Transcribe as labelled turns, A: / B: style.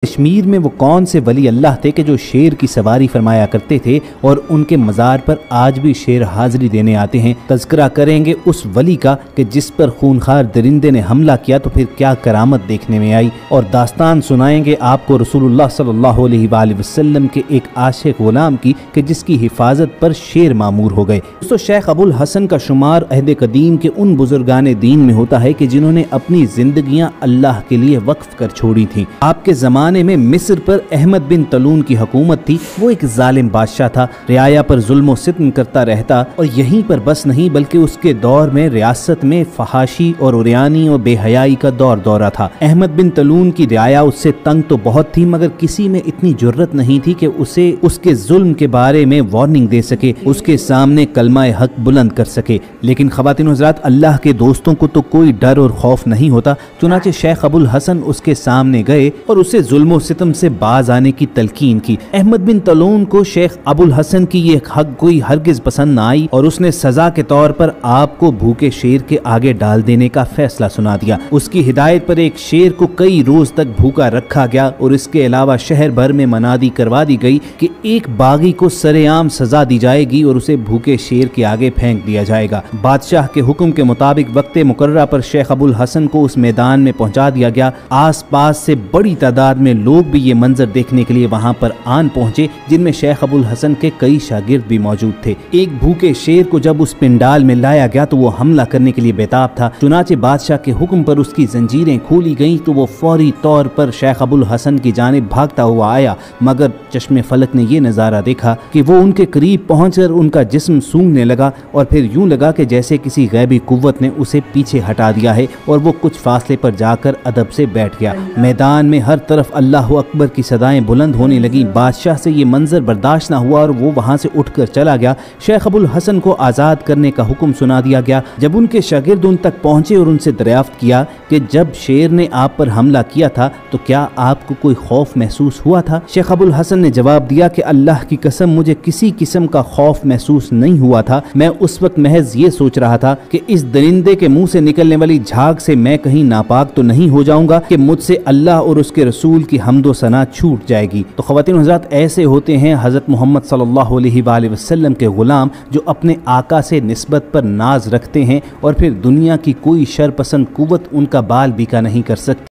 A: کشمیر میں وہ کون سے ولی اللہ تھے کہ جو شیر کی سواری فرمایا کرتے تھے اور ان کے مزار پر آج بھی شیر حاضری دینے آتے ہیں۔ تذکرہ کریں گے اس ولی کا کہ جس پر خونخوار درندے نے حملہ کیا تو پھر کیا کرامت دیکھنے میں آئی، اور داستان سنائیں گے آپ کو رسول اللہ صلی اللہ علیہ وآلہ وسلم کے ایک عاشق غلام کی کہ جس کی حفاظت پر شیر مامور ہو گئے۔ دوستو، شیخ ابو الحسن کا شمار عہد قدیم کے ان بزرگان دین میں ہوتا ہے کہ جنہوں نے اپنی زندگیاں اللہ کے لیے وقف کر چھوڑی تھیں۔ آپ کے زمانے میں مصر پر احمد بن طولون کی حکومت تھی۔ وہ ایک ظالم بادشاہ تھا، رعایا پر ظلم و ستم کرتا رہتا، اور یہیں پر بس نہیں بلکہ اس کے دور میں ریاست میں فحاشی اور عریانی اور بے حیائی کا دورہ تھا۔ احمد بن طولون کی رعایا اس سے تنگ تو بہت تھی، مگر کسی میں اتنی جرت نہیں تھی کہ اسے اس کے ظلم کے بارے میں وارننگ دے سکے، اس کے سامنے کلمہ حق بلند کر سکے۔ لیکن خواتین و حضرات، اللہ کے دوستوں کو تو کوئی ڈر اور خوف نہیں ہوتا، چنانچہ شیخ ابو الحسن اس کے سامنے گئے اور اسے ظلم و ستم سے باز آنے کی تلقین کی۔ احمد بن طولون کو شیخ ابو الحسن کی یہ حق کوئی ہرگز پسند نہ آئی اور اس نے سزا کے طور پر آپ کو بھوکے شیر کے آگے ڈال دینے کا فیصلہ سنا دیا۔ اس کی ہدایت پر ایک شیر کو کئی روز تک بھوکا رکھا گیا اور اس کے علاوہ شہر بھر میں منادی کروا دی گئی کہ ایک باغی کو سرے عام سزا دی جائے گی اور اسے بھوکے شیر کے آگے پھینک دیا جائے گا۔ بادشاہ کے حکم کے مطابق وقت مقررہ پر شیخ ابو الحسن کو اس میدان میں پہنچا دیا گیا۔ آس پاس سے بڑی تعداد میں لوگ بھی یہ منظر دیکھنے کے لیے وہاں پر آن پہنچے، جن میں شیخ ابو الحسن کے کئی شاگرد بھی موجود تھے۔ ایک بھوکے شیر کو جب اس پنڈال میں لایا گیا تو وہ حملہ کرنے کے لیے بیتاب تھا، چنانچہ بادشاہ کے حکم پر اس کی زنجیریں کھولی گئیں تو وہ فوری طور پر شیخ ابو الحسن کی جانب بھاگتا ہوا آیا، مگر چشم فلک نے یہ نظارہ دیکھا کہ وہ ان کے قریب پہنچ کر ان کا جسم سونگھنے لگا اور پھر یوں لگا کہ جیسے کسی غیبی قوت نے اسے پیچھے ہٹا دیا ہے، اور وہ کچھ فاصلے پر جا کر ادب سے بیٹھ گیا۔ میدان میں ہر طرف اللہ اکبر کی صدائیں بلند ہونے لگیں۔ بادشاہ سے یہ منظر برداشت نہ ہوا اور وہ وہاں سے اٹھ کر چلا گیا۔ شیخ ابو الحسن کو آزاد کرنے کا حکم سنا دیا گیا۔ جب ان کے شاگرد ان تک پہنچے اور ان سے دریافت کیا کہ جب شیر نے آپ پر حملہ کیا تھا تو کیا آپ کو کوئی خوف محسوس ہوا تھا؟ شیخ ابو الحسن نے جواب دیا کہ اللہ کی قسم مجھے کسی قسم کا خوف محسوس نہیں ہوا تھا، میں اس وقت محض یہ سوچ رہا تھا کہ اس درندے کے منہ سے نکلنے والی جھاگ سے میں کہیں ناپاک تو نہیں ہو جاؤں گا کہ مجھ سے اللہ اور اس کے رسول کی حمد و ثنا چھوٹ جائے گی۔ تو خواتین و حضرات، ایسے ہوتے ہیں حضرت محمد صلی اللہ علیہ وآلہ وسلم کے غلام جو اپنے آقا سے نسبت پر ناز رکھتے ہیں اور پھر دنیا کی کوئی شر پسند قوت ان کا بال بیکا نہیں کر سکتی۔